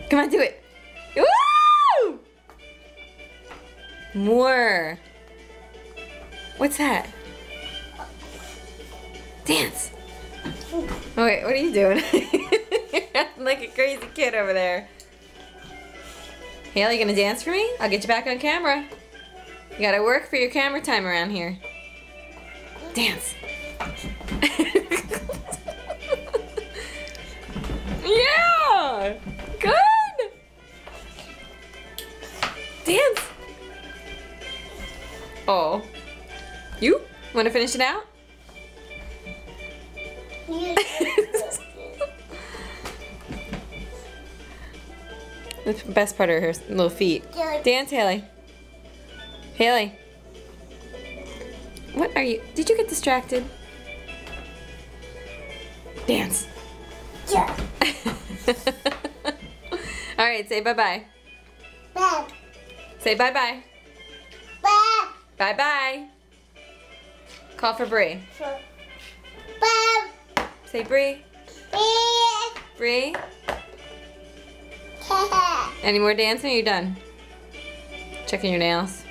Come on, do it. Woo! More. What's that? Dance. Oh, wait, what are you doing? You're acting like a crazy kid over there. Haley, you gonna dance for me? I'll get you back on camera. You gotta work for your camera time around here. Dance. Yeah! Good! Dance! Oh. You? Wanna finish it out? The best part are her little feet. Dance, Haley. Haley. What are you? Did you get distracted? Dance. Yeah. All right, say bye-bye. Bye. Say bye-bye. Bye. Bye-bye. Call for Bree. Bye. Say Bree. Bye. Bree. Any more dancing or are you done? Checking your nails.